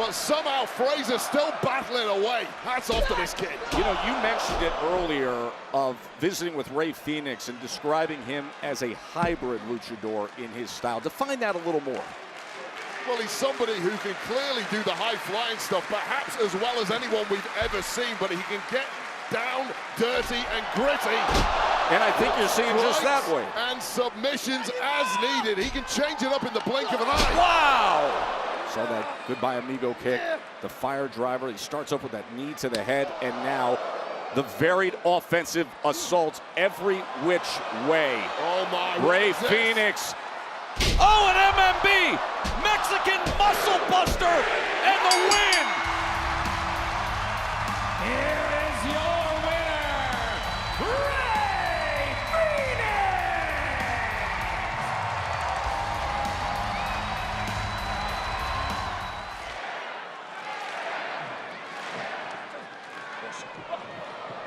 but somehow Fraser's still battling away. Hats off to this kid. You know, you mentioned it earlier of visiting with Ray Phoenix and describing him as a hybrid luchador in his style. Define that a little more. Well, he's somebody who can clearly do the high-flying stuff, perhaps as well as anyone we've ever seen, but he can get down, dirty, and gritty. And I think you're seeing just that way. And submissions as needed. He can change it up in the blink of an eye. Wow! Saw that goodbye amigo kick, the fire driver. He starts up with that knee to the head, and now the varied offensive assault every which way. Oh my! Ray Phoenix. Oh, an MMB! Mexican Muscle Buster, and the win! Here is your winner, Ray Phoenix!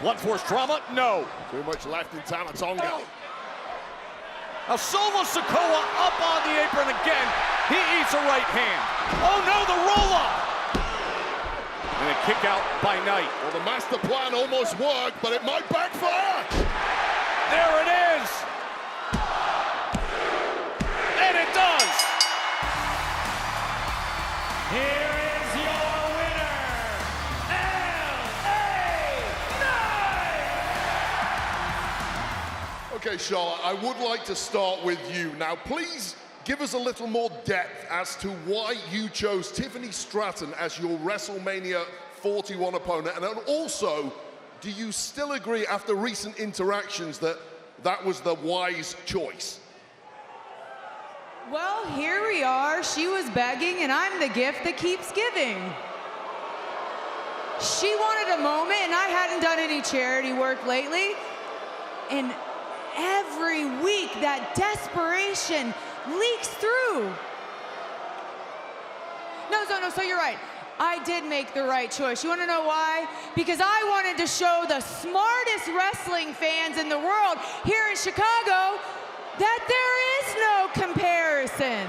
Blunt force trauma? No. Too much left in Tamatonga. Now Solo Sikoa up on the apron again. He eats a right hand. Oh no, the roll-up! And a kick out by Knight. Well, the master plan almost worked, but it might backfire. There it is! And it does! Here is your winner, L.A. Knight! Okay, Charlotte, I would like to start with you. Now, please give us a little more depth as to why you chose Tiffany Stratton as your WrestleMania 41 opponent. And then also, do you still agree after recent interactions that that was the wise choice? Well, here we are. She was begging, and I'm the gift that keeps giving. She wanted a moment, and I hadn't done any charity work lately. And every week, that desperation leaks through. No, so you're right. I did make the right choice. You want to know why? Because I wanted to show the smartest wrestling fans in the world here in Chicago that there is no comparison.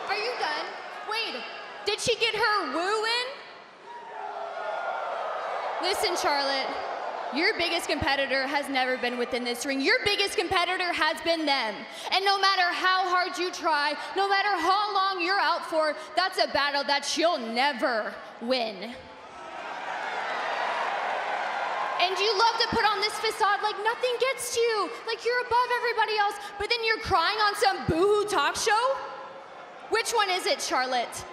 Are you done? Wait, did she get her woo in? Listen, Charlotte, your biggest competitor has never been within this ring. Your biggest competitor has been them. And no matter how hard you try, no matter how long you're out for, that's a battle that she'll never win. And you love to put on this facade like nothing gets to you, like you're above everybody else, but then you're crying on some boo-hoo talk show? Which one is it, Charlotte?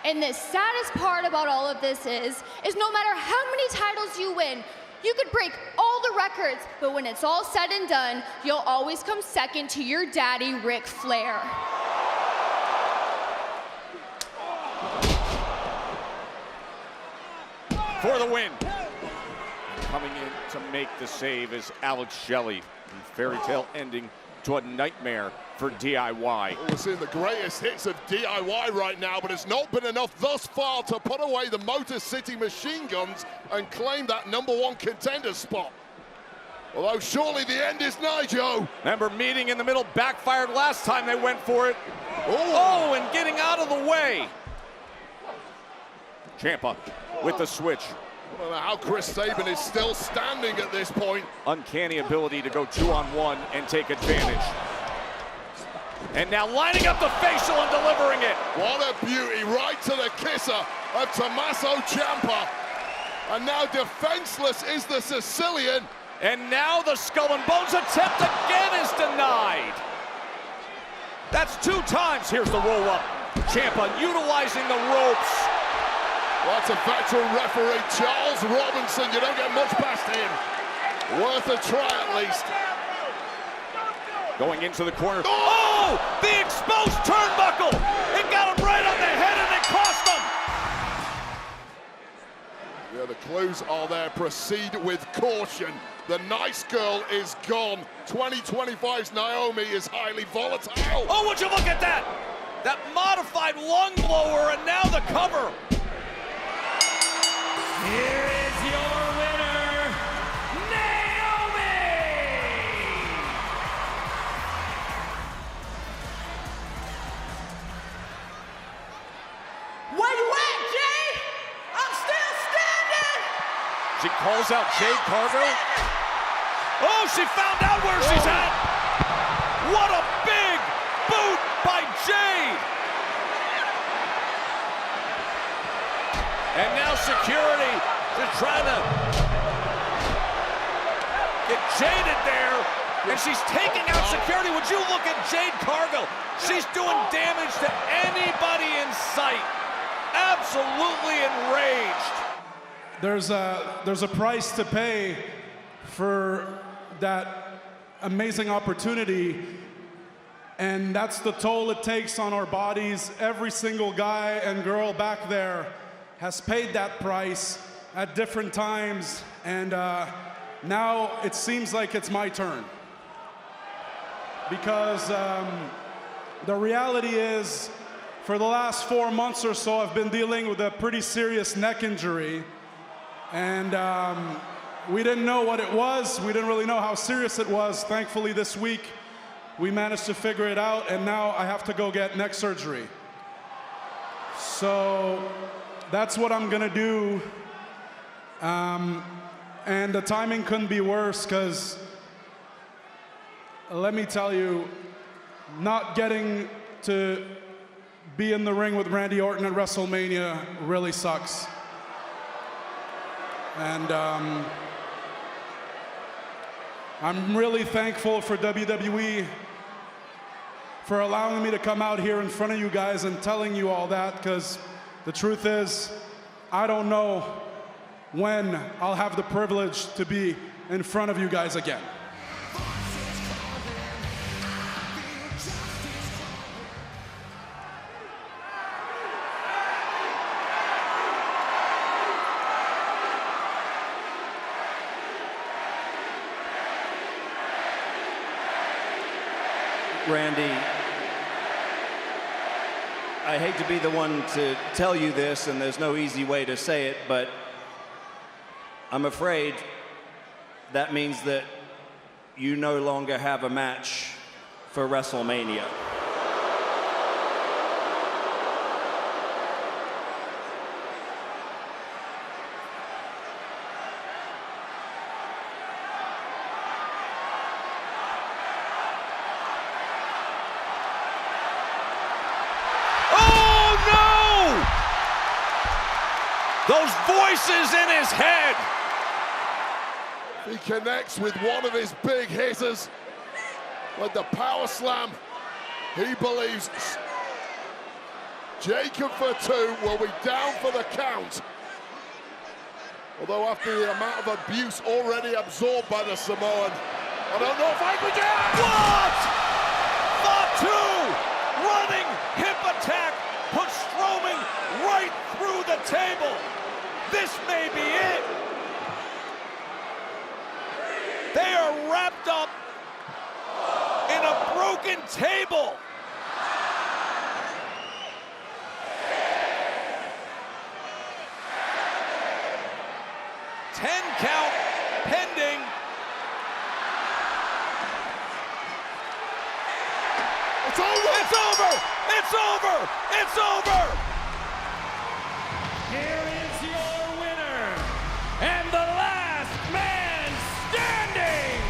And the saddest part about all of this is no matter how many titles you win, you could break all the records, but when it's all said and done, you'll always come second to your daddy, Ric Flair. For the win. Coming in to make the save is Alex Shelley. Fairy tale ending to a nightmare for DIY. We're seeing the greatest hits of DIY right now, but it's not been enough thus far to put away the Motor City Machine Guns and claim that #1 contender spot. Although surely the end is nigh, Joe. Remember, meeting in the middle backfired last time they went for it. Oh, and getting out of the way. Ciampa with the switch. I don't know how Chris Sabin is still standing at this point. Uncanny ability to go 2-on-1 and take advantage. And now lining up the facial and delivering it. What a beauty, right to the kisser of Tommaso Ciampa. And now defenseless is the Sicilian. And now the skull and bones attempt again is denied. That's 2 times. Here's the roll-up. Ciampa utilizing the ropes. Well, that's a veteran referee, Charles Robinson. You don't get much past him. Worth a try at least. Going into the corner. Oh! The exposed turnbuckle! It got him right on the head and it cost him! Yeah, the clues are there. Proceed with caution. The nice girl is gone. 2025's Naomi is highly volatile. Oh, would you look at that? That modified lung blower and now the cover. Here is your winner, Naomi! She calls out Jade Cargill. Oh, she found out where she's at. What a big boot by Jade. And now security just trying to get Jade in there. And she's taking out security. Would you look at Jade Cargill? She's doing damage to anybody in sight. Absolutely enraged. There's a price to pay for that amazing opportunity, and that's the toll it takes on our bodies. Every single guy and girl back there has paid that price at different times, and now it seems like it's my turn. Because the reality is, for the last 4 months or so, I've been dealing with a pretty serious neck injury. And we didn't know what it was. We didn't really know how serious it was. Thankfully, this week, we managed to figure it out, and now I have to go get neck surgery. So that's what I'm gonna do. And the timing couldn't be worse, because let me tell you, not getting to be in the ring with Randy Orton at WrestleMania really sucks. And I'm really thankful for WWE for allowing me to come out here in front of you guys and telling you all that, because the truth is, I don't know when I'll have the privilege to be in front of you guys again. Randy, I hate to be the one to tell you this, and there's no easy way to say it, but I'm afraid that means that you no longer have a match for WrestleMania. Those voices in his head. He connects with one of his big hitters with the power slam. He believes Jacob for two will be down for the count. Although after the amount of abuse already absorbed by the Samoan, I don't know if I could do it. What? The two running hip attack puts Strowman right through the table. This may be it. They are wrapped up in a broken table. Ten count pending. It's over! It's over! It's over! It's over! Here is your winner, and the last man standing,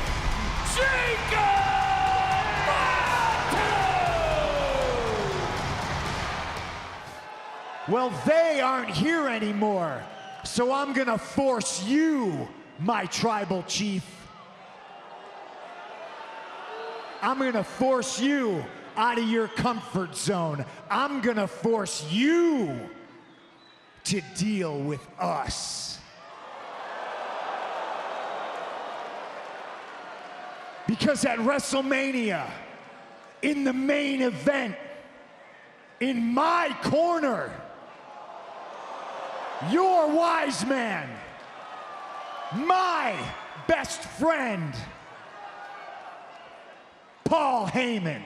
Jacob Bouts! Well, they aren't here anymore, so I'm gonna force you, my tribal chief. I'm gonna force you out of your comfort zone. I'm gonna force you to deal with us. Because at WrestleMania, in the main event, in my corner, your wise man, my best friend, Paul Heyman.